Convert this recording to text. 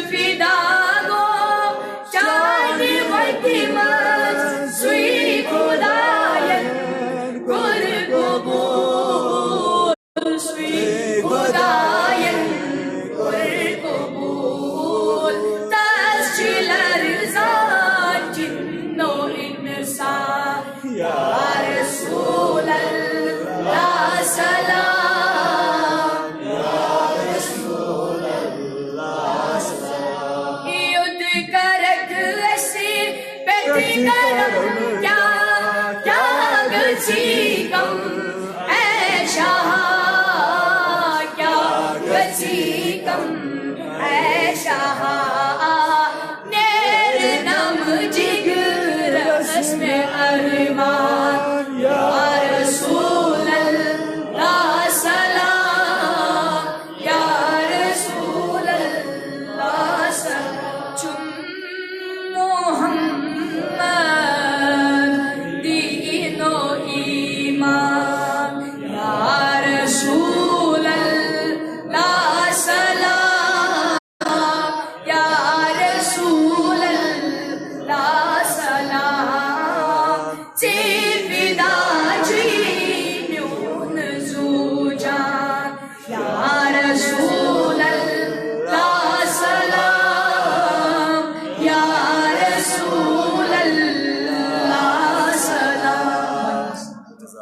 فدا گو شان وقتمت سوی خدایت گر قبول سوی خدایت گر قبول تسجیلر زان جن و انسان یا رسول اللہ سلام یا رسول اللہ سلام یود کرک اسیر بیٹھ کرم کیا گچی کم اے شاہ کیا گچی کم اے شاہ نیر نم جگر رسم ارمان یا رسول اللہ سلام یا رسول اللہ سلام چم محمد دین و ایمان یا رسول اللہ سلام یا رسول اللہ سلام چی فدا جی میون زو جان یا رسول اللہ سلام یا رسول اللہ